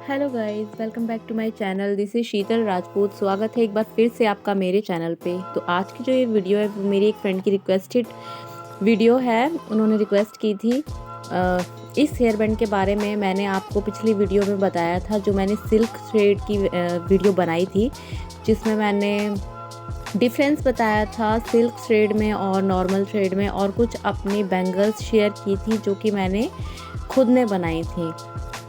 Hello guys, welcome back to my channel. This is Sheetal Rajput. स्वागत है एक बार फिर से आपका मेरे चैनल पे। तो आज की जो ये वीडियो है वो मेरी एक फ्रेंड की रिक्वेस्टेड वीडियो है। उन्होंने रिक्वेस्ट की थी इस हेयर बैंड के बारे में। मैंने आपको पिछली वीडियो में बताया था, जो मैंने सिल्क थ्रेड की वीडियो बनाई थी, जिसमें मैंने डिफरेंस बताया था सिल्क थ्रेड में और नॉर्मल थ्रेड में, और कुछ अपनी बैंगल्स शेयर की थी जो कि मैंने खुद ने बनाई थी।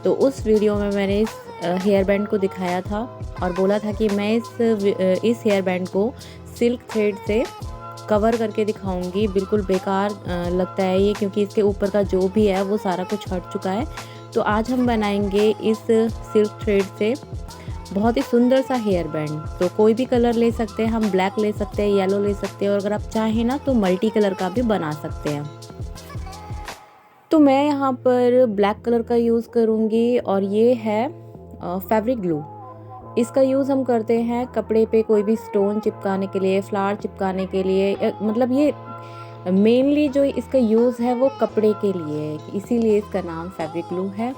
तो उस वीडियो में मैंने इस हेयर बैंड को दिखाया था और बोला था कि मैं इस हेयर बैंड को सिल्क थ्रेड से कवर करके दिखाऊंगी। बिल्कुल बेकार लगता है ये, क्योंकि इसके ऊपर का जो भी है वो सारा कुछ हट चुका है। तो आज हम बनाएंगे इस सिल्क थ्रेड से बहुत ही सुंदर सा हेयर बैंड। तो कोई भी कलर ले सकते हैं, हम ब्लैक ले सकते हैं, येलो ले सकते हैं, और अगर आप चाहें ना तो मल्टी कलर का भी बना सकते हैं। तो मैं यहाँ पर ब्लैक कलर का यूज़ करूँगी, और ये है फैब्रिक ग्लू। इसका यूज़ हम करते हैं कपड़े पे कोई भी स्टोन चिपकाने के लिए, फ्लावर चिपकाने के लिए, मतलब ये मेनली जो इसका यूज़ है वो कपड़े के लिए है, इसीलिए इसका नाम फैब्रिक ग्लू है।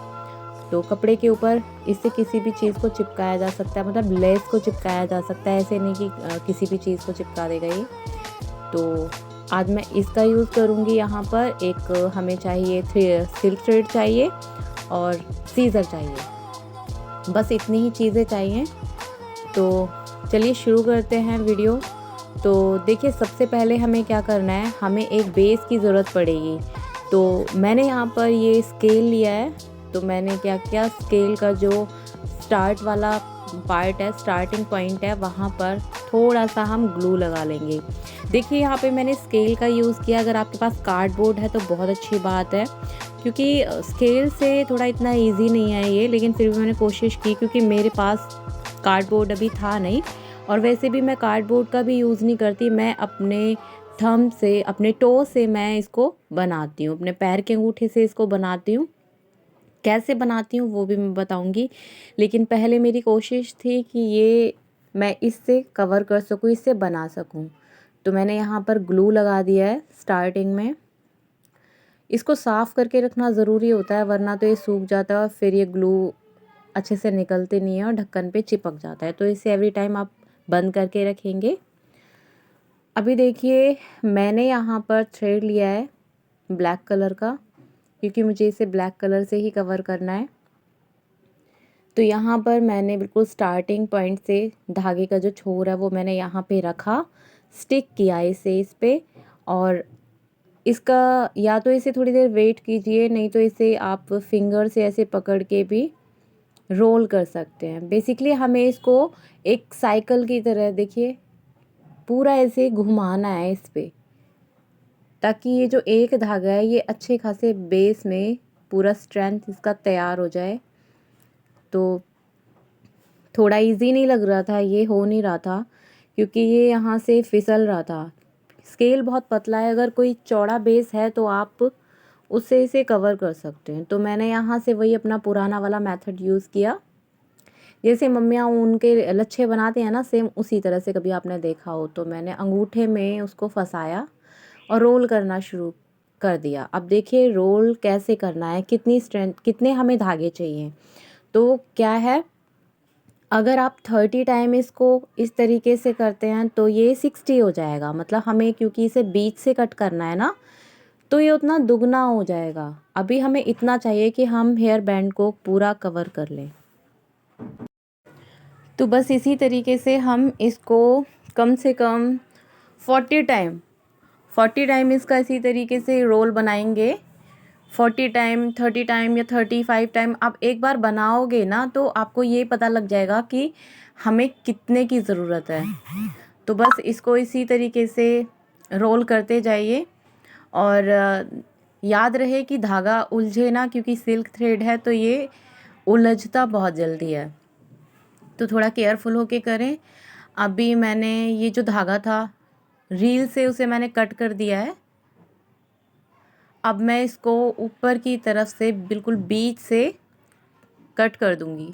तो कपड़े के ऊपर इससे किसी भी चीज़ को चिपकाया जा सकता है, मतलब लेस को चिपकाया जा सकता है, ऐसे नहीं कि किसी भी चीज़ को चिपका देगा ये। तो आज मैं इसका यूज़ करूँगी। यहाँ पर एक हमें चाहिए सिल्क थ्रेड चाहिए और सीज़र चाहिए, बस इतनी ही चीज़ें चाहिए। तो चलिए शुरू करते हैं वीडियो। तो देखिए, सबसे पहले हमें क्या करना है, हमें एक बेस की ज़रूरत पड़ेगी। तो मैंने यहाँ पर ये स्केल लिया है। तो मैंने क्या किया, स्केल का जो स्टार्ट वाला पार्ट है, स्टार्टिंग पॉइंट है, वहाँ पर थोड़ा सा हम ग्लू लगा लेंगे। देखिए, यहाँ पे मैंने स्केल का यूज़ किया। अगर आपके पास कार्डबोर्ड है तो बहुत अच्छी बात है, क्योंकि स्केल से थोड़ा इतना इजी नहीं है ये, लेकिन फिर भी मैंने कोशिश की, क्योंकि मेरे पास कार्डबोर्ड अभी था नहीं। और वैसे भी मैं कार्डबोर्ड का भी यूज़ नहीं करती, मैं अपने थंब से, अपने टो से मैं इसको बनाती हूँ, अपने पैर के अंगूठे से इसको बनाती हूँ। कैसे बनाती हूँ वो भी मैं बताऊँगी, लेकिन पहले मेरी कोशिश थी कि ये मैं इससे कवर कर सकूँ, इससे बना सकूँ। तो मैंने यहाँ पर ग्लू लगा दिया है स्टार्टिंग में। इसको साफ़ करके रखना ज़रूरी होता है, वरना तो ये सूख जाता है और फिर ये ग्लू अच्छे से निकलते नहीं है और ढक्कन पे चिपक जाता है। तो इसे एवरी टाइम आप बंद करके रखेंगे। अभी देखिए, मैंने यहाँ पर थ्रेड लिया है ब्लैक कलर का, क्योंकि मुझे इसे ब्लैक कलर से ही कवर करना है। तो यहाँ पर मैंने बिल्कुल स्टार्टिंग पॉइंट से धागे का जो छोर है वो मैंने यहाँ पे रखा, स्टिक किया इसे इस पे। और इसका या तो इसे थोड़ी देर वेट कीजिए, नहीं तो इसे आप फिंगर से ऐसे पकड़ के भी रोल कर सकते हैं। बेसिकली हमें इसको एक साइकिल की तरह, देखिए, पूरा ऐसे घुमाना है इस पे, ताकि ये जो एक धागा है ये अच्छे खासे बेस में पूरा स्ट्रेंथ इसका तैयार हो जाए। तो थोड़ा इजी नहीं लग रहा था, ये हो नहीं रहा था, क्योंकि ये यहाँ से फिसल रहा था। स्केल बहुत पतला है, अगर कोई चौड़ा बेस है तो आप उससे इसे कवर कर सकते हैं। तो मैंने यहाँ से वही अपना पुराना वाला मेथड यूज़ किया, जैसे मम्मियाँ ऊन के लच्छे बनाते हैं ना, सेम उसी तरह से, कभी आपने देखा हो। तो मैंने अंगूठे में उसको फंसाया और रोल करना शुरू कर दिया। अब देखिए रोल कैसे करना है, कितनी स्ट्रेंथ, कितने हमें धागे चाहिए। तो क्या है, अगर आप 30 टाइम इसको इस तरीके से करते हैं तो ये 60 हो जाएगा। मतलब हमें, क्योंकि इसे बीच से कट करना है ना, तो ये उतना दुगना हो जाएगा। अभी हमें इतना चाहिए कि हम हेयर बैंड को पूरा कवर कर लें। तो बस इसी तरीके से हम इसको कम से कम 40 टाइम इसका इसी तरीके से रोल बनाएंगे। 40 टाइम, 30 टाइम या 35 टाइम आप एक बार बनाओगे ना, तो आपको ये पता लग जाएगा कि हमें कितने की ज़रूरत है। तो बस इसको इसी तरीके से रोल करते जाइए, और याद रहे कि धागा उलझे ना, क्योंकि सिल्क थ्रेड है तो ये उलझता बहुत जल्दी है। तो थोड़ा केयरफुल होके करें। अभी मैंने ये जो धागा था रील से, उसे मैंने कट कर दिया है। अब मैं इसको ऊपर की तरफ से बिल्कुल बीच से कट कर दूंगी।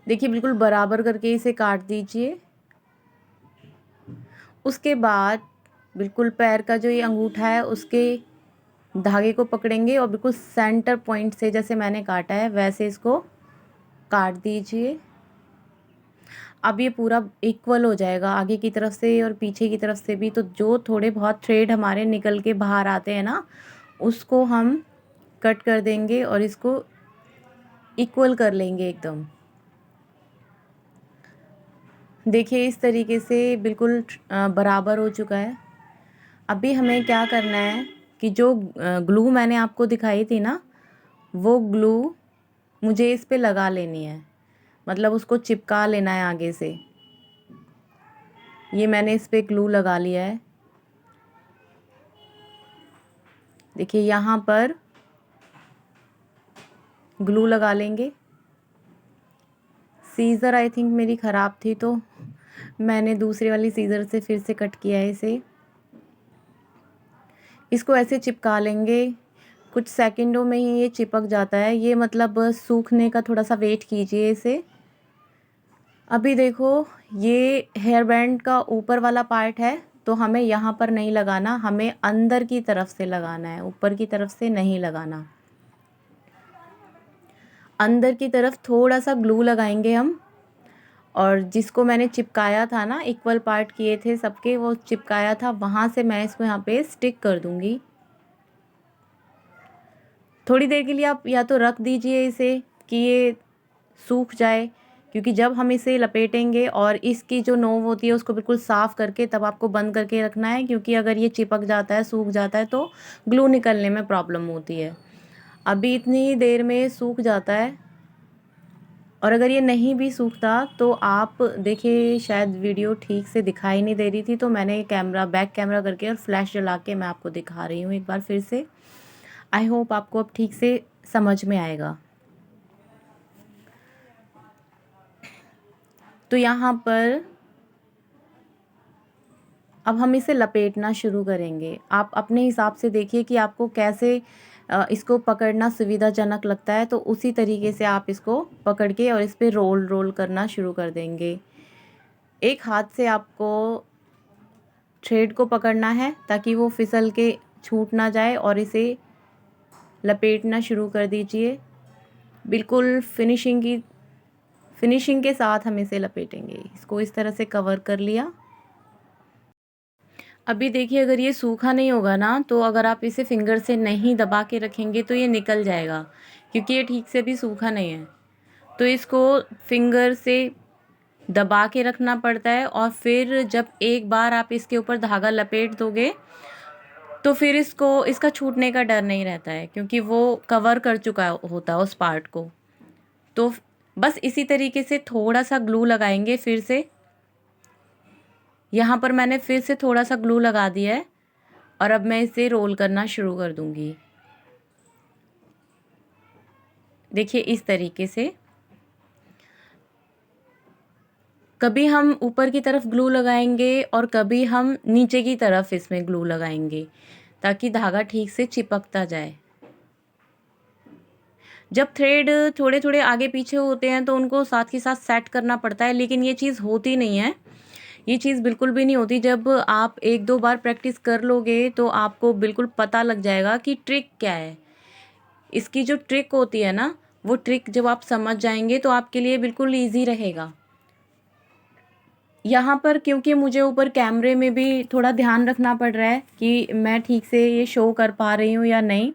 देखिए, बिल्कुल बराबर करके इसे काट दीजिए। उसके बाद बिल्कुल पैर का जो ये अंगूठा है उसके धागे को पकड़ेंगे और बिल्कुल सेंटर पॉइंट से जैसे मैंने काटा है वैसे इसको काट दीजिए। अब ये पूरा इक्वल हो जाएगा आगे की तरफ से और पीछे की तरफ से भी। तो जो थोड़े बहुत थ्रेड हमारे निकल के बाहर आते हैं ना, उसको हम कट कर देंगे और इसको इक्वल कर लेंगे एकदम। देखिए इस तरीके से बिल्कुल बराबर हो चुका है। अभी हमें क्या करना है कि जो ग्लू मैंने आपको दिखाई थी ना, वो ग्लू मुझे इस पे लगा लेनी है, मतलब उसको चिपका लेना है आगे से। ये मैंने इस पे ग्लू लगा लिया है। देखिए यहाँ पर ग्लू लगा लेंगे। सीज़र आई थिंक मेरी ख़राब थी तो मैंने दूसरी वाली सीज़र से फिर से कट किया है इसे। इसको ऐसे चिपका लेंगे। कुछ सेकंडों में ही ये चिपक जाता है। ये मतलब सूखने का थोड़ा सा वेट कीजिए इसे। अभी देखो ये हेयर बैंड का ऊपर वाला पार्ट है तो हमें यहाँ पर नहीं लगाना, हमें अंदर की तरफ से लगाना है, ऊपर की तरफ से नहीं लगाना। अंदर की तरफ थोड़ा सा ग्लू लगाएंगे हम, और जिसको मैंने चिपकाया था ना, इक्वल पार्ट किए थे सबके, वो चिपकाया था वहाँ से मैं इसको यहाँ पे स्टिक कर दूँगी। थोड़ी देर के लिए आप या तो रख दीजिए इसे कि ये सूख जाए, क्योंकि जब हम इसे लपेटेंगे और इसकी जो नोक होती है उसको बिल्कुल साफ़ करके तब आपको बंद करके रखना है, क्योंकि अगर ये चिपक जाता है, सूख जाता है तो ग्लू निकलने में प्रॉब्लम होती है। अभी इतनी ही देर में सूख जाता है। और अगर ये नहीं भी सूखता तो आप देखिए, शायद वीडियो ठीक से दिखाई नहीं दे रही थी तो मैंने कैमरा बैक कैमरा करके और फ्लैश जला के मैं आपको दिखा रही हूँ एक बार फिर से। आई होप आपको अब ठीक से समझ में आएगा। तो यहाँ पर अब हम इसे लपेटना शुरू करेंगे। आप अपने हिसाब से देखिए कि आपको कैसे इसको पकड़ना सुविधाजनक लगता है, तो उसी तरीके से आप इसको पकड़ के और इस पे रोल रोल करना शुरू कर देंगे। एक हाथ से आपको थ्रेड को पकड़ना है ताकि वो फिसल के छूट ना जाए, और इसे लपेटना शुरू कर दीजिए। बिल्कुल फिनिशिंग के साथ हम इसे लपेटेंगे। इसको इस तरह से कवर कर लिया। अभी देखिए अगर ये सूखा नहीं होगा ना, तो अगर आप इसे फिंगर से नहीं दबा के रखेंगे तो ये निकल जाएगा, क्योंकि ये ठीक से भी सूखा नहीं है। तो इसको फिंगर से दबा के रखना पड़ता है, और फिर जब एक बार आप इसके ऊपर धागा लपेट दोगे तो फिर इसका छूटने का डर नहीं रहता है, क्योंकि वो कवर कर चुका होता है उस पार्ट को। तो बस इसी तरीके से थोड़ा सा ग्लू लगाएंगे फिर से। यहाँ पर मैंने फिर से थोड़ा सा ग्लू लगा दिया है और अब मैं इसे रोल करना शुरू कर दूँगी। देखिए इस तरीके से। कभी हम ऊपर की तरफ ग्लू लगाएंगे और कभी हम नीचे की तरफ इसमें ग्लू लगाएंगे, ताकि धागा ठीक से चिपकता जाए। जब थ्रेड थोड़े थोड़े आगे पीछे होते हैं तो उनको साथ के साथ सेट करना पड़ता है, लेकिन ये चीज़ होती नहीं है। ये चीज़ बिल्कुल भी नहीं होती। जब आप एक दो बार प्रैक्टिस कर लोगे तो आपको बिल्कुल पता लग जाएगा कि ट्रिक क्या है। इसकी जो ट्रिक होती है ना, वो ट्रिक जब आप समझ जाएंगे तो आपके लिए बिल्कुल ईजी रहेगा। यहाँ पर क्योंकि मुझे ऊपर कैमरे में भी थोड़ा ध्यान रखना पड़ रहा है कि मैं ठीक से ये शो कर पा रही हूँ या नहीं,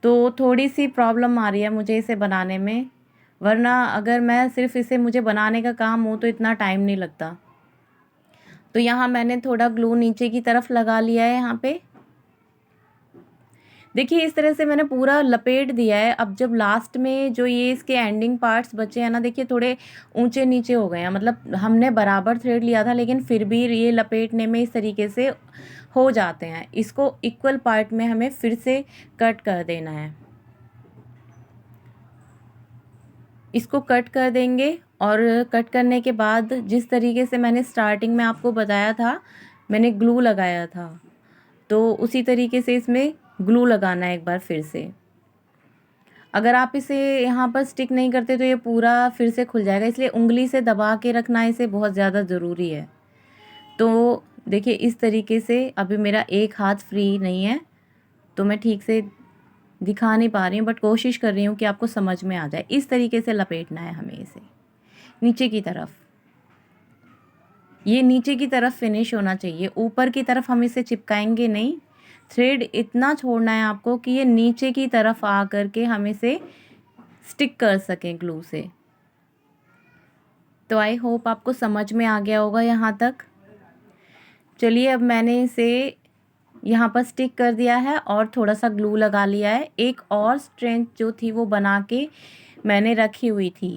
तो थोड़ी सी प्रॉब्लम आ रही है मुझे इसे बनाने में। वरना अगर मैं सिर्फ इसे मुझे बनाने का काम हो तो इतना टाइम नहीं लगता। तो यहाँ मैंने थोड़ा ग्लू नीचे की तरफ लगा लिया है यहाँ पे। देखिए इस तरह से मैंने पूरा लपेट दिया है। अब जब लास्ट में जो ये इसके एंडिंग पार्ट्स बचे हैं ना, देखिए थोड़े ऊंचे नीचे हो गए हैं। मतलब हमने बराबर थ्रेड लिया था लेकिन फिर भी ये लपेटने में इस तरीके से हो जाते हैं। इसको इक्वल पार्ट में हमें फिर से कट कर देना है। इसको कट कर देंगे, और कट करने के बाद जिस तरीके से मैंने स्टार्टिंग में आपको बताया था, मैंने ग्लू लगाया था, तो उसी तरीके से इसमें ग्लू लगाना है एक बार फिर से। अगर आप इसे यहाँ पर स्टिक नहीं करते तो ये पूरा फिर से खुल जाएगा, इसलिए उंगली से दबा के रखना इसे बहुत ज़्यादा ज़रूरी है। तो देखिए इस तरीके से। अभी मेरा एक हाथ फ्री नहीं है तो मैं ठीक से दिखा नहीं पा रही हूँ, बट कोशिश कर रही हूँ कि आपको समझ में आ जाए। इस तरीके से लपेटना है हमें इसे नीचे की तरफ। ये नीचे की तरफ फिनिश होना चाहिए, ऊपर की तरफ हम इसे चिपकाएंगे नहीं। थ्रेड इतना छोड़ना है आपको कि ये नीचे की तरफ आ करके हम इसे स्टिक कर सकें ग्लू से। तो आई होप आपको समझ में आ गया होगा यहाँ तक। चलिए, अब मैंने इसे यहाँ पर स्टिक कर दिया है और थोड़ा सा ग्लू लगा लिया है। एक और स्ट्रेंथ जो थी वो बना के मैंने रखी हुई थी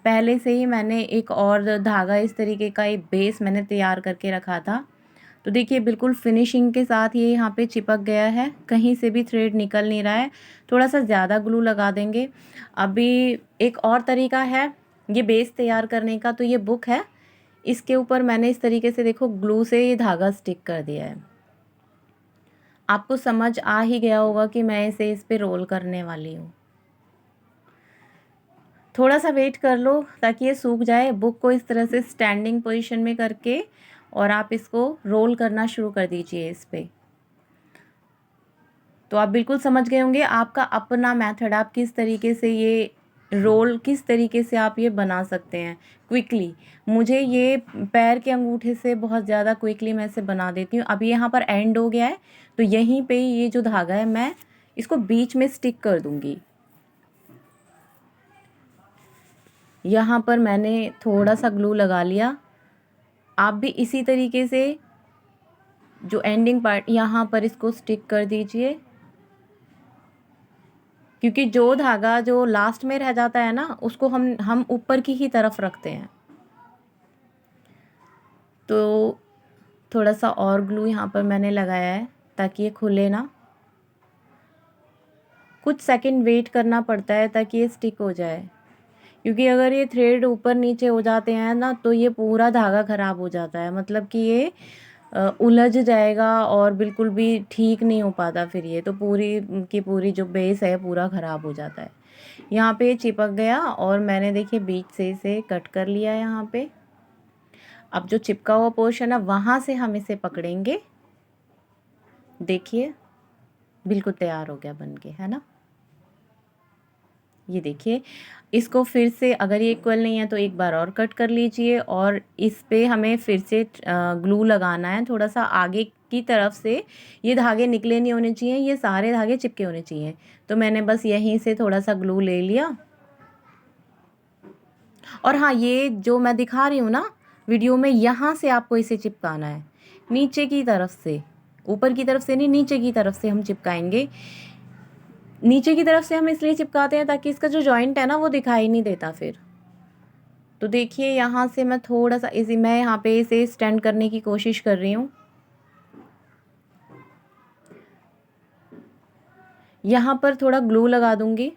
पहले से ही। मैंने एक और धागा इस तरीके का एक बेस मैंने तैयार करके रखा था। तो देखिए बिल्कुल फिनिशिंग के साथ ये यहाँ पे चिपक गया है, कहीं से भी थ्रेड निकल नहीं रहा है। थोड़ा सा ज़्यादा ग्लू लगा देंगे। अभी एक और तरीका है ये बेस तैयार करने का, तो ये बुक है, इसके ऊपर मैंने इस तरीके से देखो ग्लू से ये धागा स्टिक कर दिया है। आपको समझ आ ही गया होगा कि मैं इसे इस पे रोल करने वाली हूँ। थोड़ा सा वेट कर लो ताकि ये सूख जाए। बुक को इस तरह से स्टैंडिंग पोजीशन में करके और आप इसको रोल करना शुरू कर दीजिए इस पे। तो आप बिल्कुल समझ गए होंगे, आपका अपना मेथड, आप किस तरीके से ये रोल किस तरीके से आप ये बना सकते हैं क्विकली। मुझे ये पैर के अंगूठे से बहुत ज़्यादा क्विकली मैं इसे बना देती हूँ। अभी यहाँ पर एंड हो गया है, तो यहीं पे ये जो धागा है मैं इसको बीच में स्टिक कर दूँगी। यहाँ पर मैंने थोड़ा सा ग्लू लगा लिया। आप भी इसी तरीके से जो एंडिंग पार्ट यहाँ पर इसको स्टिक कर दीजिए, क्योंकि जो धागा जो लास्ट में रह जाता है ना उसको हम ऊपर की ही तरफ रखते हैं। तो थोड़ा सा और ग्लू यहाँ पर मैंने लगाया है ताकि ये खुले ना। कुछ सेकंड वेट करना पड़ता है ताकि ये स्टिक हो जाए, क्योंकि अगर ये थ्रेड ऊपर नीचे हो जाते हैं ना तो ये पूरा धागा ख़राब हो जाता है। मतलब कि ये उलझ जाएगा और बिल्कुल भी ठीक नहीं हो पाता। फिर ये तो पूरी की पूरी जो बेस है पूरा ख़राब हो जाता है। यहाँ पे चिपक गया और मैंने देखिए बीच से इसे कट कर लिया यहाँ पे। अब जो चिपका हुआ पोर्शन है वहाँ से हम इसे पकड़ेंगे। देखिए बिल्कुल तैयार हो गया बन के, है ना। ये देखिए, इसको फिर से अगर ये इक्वल नहीं है तो एक बार और कट कर लीजिए और इस पे हमें फिर से ग्लू लगाना है थोड़ा सा आगे की तरफ से। ये धागे निकले नहीं होने चाहिए, ये सारे धागे चिपके होने चाहिए। तो मैंने बस यहीं से थोड़ा सा ग्लू ले लिया। और हाँ, ये जो मैं दिखा रही हूँ ना वीडियो में, यहाँ से आपको इसे चिपकाना है नीचे की तरफ से। ऊपर की तरफ से नहीं, नीचे की तरफ से हम चिपकाएंगे। नीचे की तरफ से हम इसलिए चिपकाते हैं ताकि इसका जो जॉइंट है ना वो दिखाई नहीं देता फिर। तो देखिए यहाँ से मैं थोड़ा सा मैं यहाँ पे इसे स्टैंड करने की कोशिश कर रही हूँ। यहाँ पर थोड़ा ग्लू लगा दूंगी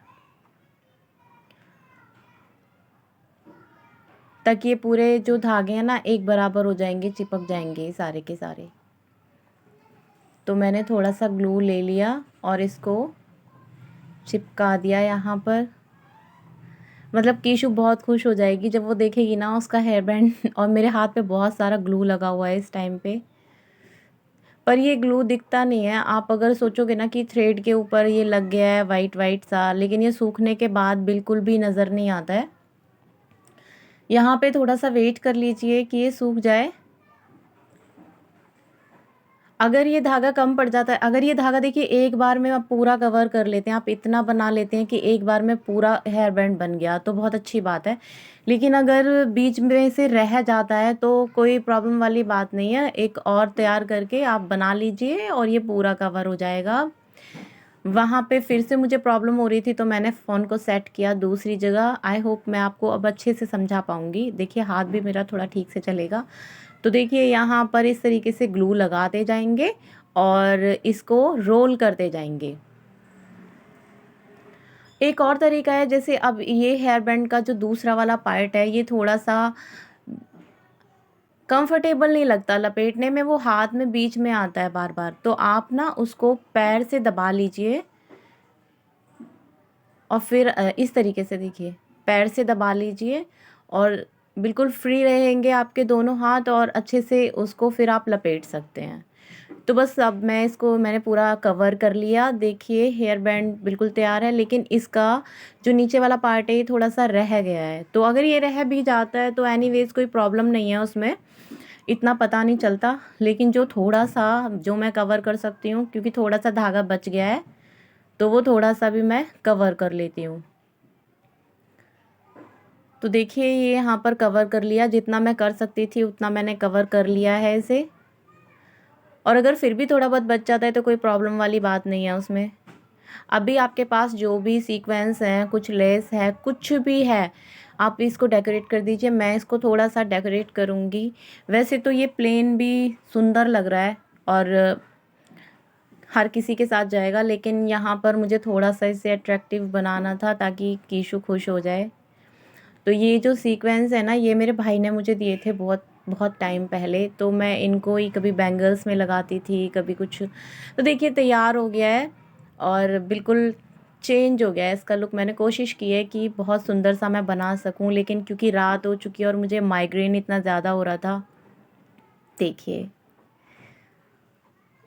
ताकि ये पूरे जो धागे हैं ना एक बराबर हो जाएंगे, चिपक जाएंगे सारे के सारे। तो मैंने थोड़ा सा ग्लू ले लिया और इसको चिपका दिया यहाँ पर। मतलब कीशु बहुत खुश हो जाएगी जब वो देखेगी ना उसका हेयर बैंड और मेरे हाथ पे बहुत सारा ग्लू लगा हुआ है इस टाइम पे। पर ये ग्लू दिखता नहीं है। आप अगर सोचोगे ना कि थ्रेड के ऊपर ये लग गया है वाइट वाइट सा, लेकिन ये सूखने के बाद बिल्कुल भी नज़र नहीं आता है। यहाँ पे थोड़ा सा वेट कर लीजिए कि ये सूख जाए। अगर ये धागा कम पड़ जाता है, अगर ये धागा देखिए एक बार में आप पूरा कवर कर लेते हैं, आप इतना बना लेते हैं कि एक बार में पूरा हेयर बैंड बन गया तो बहुत अच्छी बात है। लेकिन अगर बीच में से रह जाता है तो कोई प्रॉब्लम वाली बात नहीं है। एक और तैयार करके आप बना लीजिए और ये पूरा कवर हो जाएगा। वहाँ पे फिर से मुझे प्रॉब्लम हो रही थी तो मैंने फ़ोन को सेट किया दूसरी जगह। आई होप मैं आपको अब अच्छे से समझा पाऊँगी। देखिए हाथ भी मेरा थोड़ा ठीक से चलेगा। तो देखिए यहाँ पर इस तरीके से ग्लू लगाते जाएंगे और इसको रोल करते जाएंगे। एक और तरीका है, जैसे अब ये हेयर बैंड का जो दूसरा वाला पार्ट है ये थोड़ा सा कंफर्टेबल नहीं लगता लपेटने में, वो हाथ में बीच में आता है बार बार। तो आप ना उसको पैर से दबा लीजिए और फिर इस तरीके से देखिए पैर से दबा लीजिए और बिल्कुल फ्री रहेंगे आपके दोनों हाथ और अच्छे से उसको फिर आप लपेट सकते हैं। तो बस अब मैंने पूरा कवर कर लिया। देखिए हेयर बैंड बिल्कुल तैयार है, लेकिन इसका जो नीचे वाला पार्ट है ये थोड़ा सा रह गया है। तो अगर ये रह भी जाता है तो एनीवेज कोई प्रॉब्लम नहीं है उसमें, इतना पता नहीं चलता। लेकिन जो थोड़ा सा जो मैं कवर कर सकती हूँ, क्योंकि थोड़ा सा धागा बच गया है, तो वो थोड़ा सा भी मैं कवर कर लेती हूँ। तो देखिए ये यहाँ पर कवर कर लिया, जितना मैं कर सकती थी उतना मैंने कवर कर लिया है इसे। और अगर फिर भी थोड़ा बहुत बच जाता है तो कोई प्रॉब्लम वाली बात नहीं है उसमें। अभी आपके पास जो भी सीक्वेंस हैं, कुछ लेस है, कुछ भी है, आप इसको डेकोरेट कर दीजिए। मैं इसको थोड़ा सा डेकोरेट करूँगी। वैसे तो ये प्लेन भी सुंदर लग रहा है और हर किसी के साथ जाएगा, लेकिन यहाँ पर मुझे थोड़ा सा इसे अट्रैक्टिव बनाना था ताकि कीशु खुश हो जाए। तो ये जो सीक्वेंस है ना, ये मेरे भाई ने मुझे दिए थे बहुत बहुत टाइम पहले। तो मैं इनको ही कभी बैंगल्स में लगाती थी, कभी कुछ। तो देखिए तैयार हो गया है और बिल्कुल चेंज हो गया है इसका लुक। मैंने कोशिश की है कि बहुत सुंदर सा मैं बना सकूं, लेकिन क्योंकि रात हो चुकी है और मुझे माइग्रेन इतना ज़्यादा हो रहा था, देखिए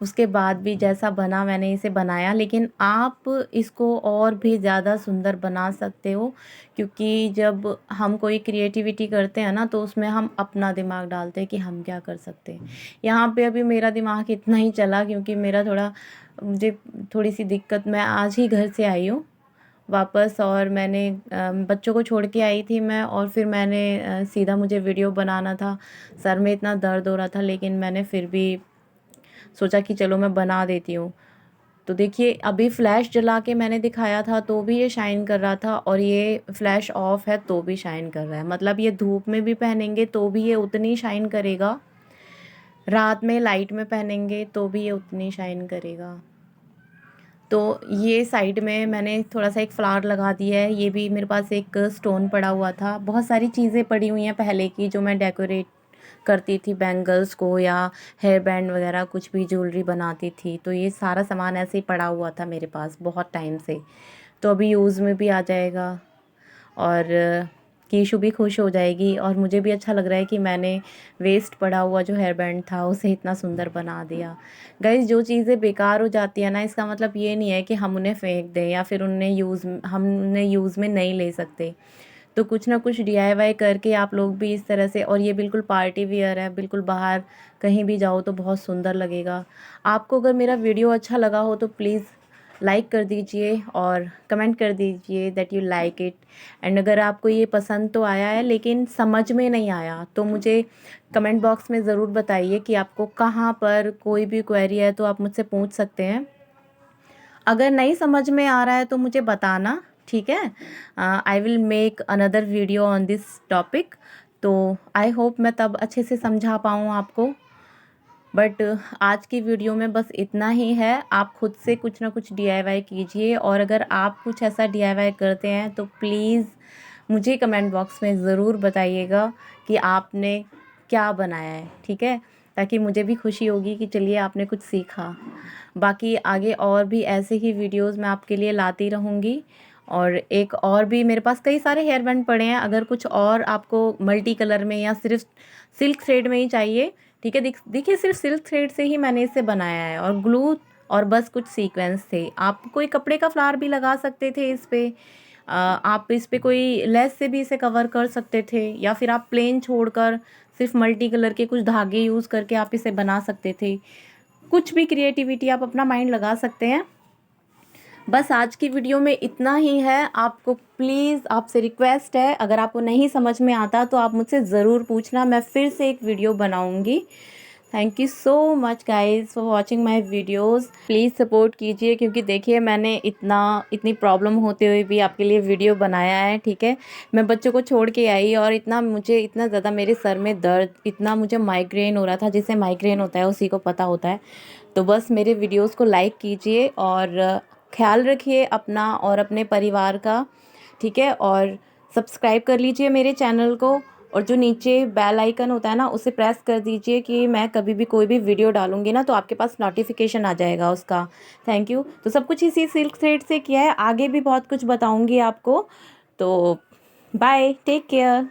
उसके बाद भी जैसा बना मैंने इसे बनाया। लेकिन आप इसको और भी ज़्यादा सुंदर बना सकते हो, क्योंकि जब हम कोई क्रिएटिविटी करते हैं ना तो उसमें हम अपना दिमाग डालते हैं कि हम क्या कर सकते हैं। यहाँ पे अभी मेरा दिमाग इतना ही चला क्योंकि मुझे थोड़ी सी दिक्कत, मैं आज ही घर से आई हूँ वापस, और मैंने बच्चों को छोड़ के आई थी मैं, और फिर मैंने सीधा मुझे वीडियो बनाना था। सर में इतना दर्द हो रहा था, लेकिन मैंने फिर भी सोचा कि चलो मैं बना देती हूँ। तो देखिए अभी फ्लैश जला के मैंने दिखाया था तो भी ये शाइन कर रहा था, और ये फ्लैश ऑफ है तो भी शाइन कर रहा है। मतलब ये धूप में भी पहनेंगे तो भी ये उतनी शाइन करेगा, रात में लाइट में पहनेंगे तो भी ये उतनी शाइन करेगा। तो ये साइड में मैंने थोड़ा सा एक फ्लावर लगा दिया है। ये भी मेरे पास एक स्टोन पड़ा हुआ था, बहुत सारी चीज़ें पड़ी हुई हैं पहले की जो मैं डेकोरेट करती थी बैंगल्स को, या हेयर बैंड वगैरह कुछ भी ज्वेलरी बनाती थी। तो ये सारा सामान ऐसे ही पड़ा हुआ था मेरे पास बहुत टाइम से, तो अभी यूज़ में भी आ जाएगा और कीशु भी खुश हो जाएगी। और मुझे भी अच्छा लग रहा है कि मैंने वेस्ट पड़ा हुआ जो हेयर बैंड था उसे इतना सुंदर बना दिया। गाइस जो चीज़ें बेकार हो जाती है ना, इसका मतलब ये नहीं है कि हम उन्हें फेंक दें या फिर हम उन्हें यूज़ में नहीं ले सकते। तो कुछ ना कुछ डीआईवाई करके आप लोग भी इस तरह से, और ये बिल्कुल पार्टी वियर है, बिल्कुल बाहर कहीं भी जाओ तो बहुत सुंदर लगेगा। आपको अगर मेरा वीडियो अच्छा लगा हो तो प्लीज़ लाइक कर दीजिए और कमेंट कर दीजिए that you like it. And अगर आपको ये पसंद तो आया है लेकिन समझ में नहीं आया तो मुझे कमेंट बॉक्स में ज़रूर बताइए कि आपको कहाँ पर कोई भी क्वेरी है तो आप मुझसे पूछ सकते हैं। अगर नहीं समझ में आ रहा है तो मुझे बताना, ठीक है। I will make another video on this topic. तो आई होप मैं तब अच्छे से समझा पाऊँ आपको। बट आज की वीडियो में बस इतना ही है। आप खुद से कुछ ना कुछ डीआईवाई कीजिए, और अगर आप कुछ ऐसा डीआईवाई करते हैं तो प्लीज़ मुझे कमेंट बॉक्स में ज़रूर बताइएगा कि आपने क्या बनाया है, ठीक है, ताकि मुझे भी खुशी होगी कि चलिए आपने कुछ सीखा। बाकी आगे और भी ऐसे ही वीडियोस मैं आपके लिए लाती रहूँगी। और एक और भी मेरे पास कई सारे हेयर बैंड पड़े हैं, अगर कुछ और आपको मल्टी कलर में या सिर्फ सिल्क थ्रेड में ही चाहिए, ठीक है। देखिए सिर्फ सिल्क थ्रेड से ही मैंने इसे बनाया है, और ग्लू और बस कुछ सीक्वेंस थे। आप कोई कपड़े का फ्लावर भी लगा सकते थे इस पे, आप इस पे कोई लेस से भी इसे कवर कर सकते थे, या फिर आप प्लेन छोड़कर सिर्फ मल्टी कलर के कुछ धागे यूज़ करके आप इसे बना सकते थे। कुछ भी क्रिएटिविटी आप अपना माइंड लगा सकते हैं। बस आज की वीडियो में इतना ही है। आपको प्लीज़ आपसे रिक्वेस्ट है, अगर आपको नहीं समझ में आता तो आप मुझसे ज़रूर पूछना, मैं फिर से एक वीडियो बनाऊंगी। Thank you so much guys for watching my videos. Please support कीजिए, क्योंकि देखिए मैंने इतनी प्रॉब्लम होते हुए भी आपके लिए वीडियो बनाया है, ठीक है। मैं बच्चों को छोड़ के आई और इतना ज़्यादा मेरे सर में दर्द, इतना मुझे माइग्रेन हो रहा था। जिसे माइग्रेन होता है उसी को पता होता है। तो बस मेरे वीडियोज़ को लाइक कीजिए और ख्याल रखिए अपना और अपने परिवार का, ठीक है। और सब्सक्राइब कर लीजिए मेरे चैनल को, और जो नीचे बेल आइकन होता है ना उसे प्रेस कर दीजिए कि मैं कभी भी कोई भी वीडियो डालूंगी ना तो आपके पास नोटिफिकेशन आ जाएगा उसका। Thank you. तो सब कुछ इसी सिल्क थ्रेड से किया है, आगे भी बहुत कुछ बताऊंगी आपको। तो बाय, टेक केयर।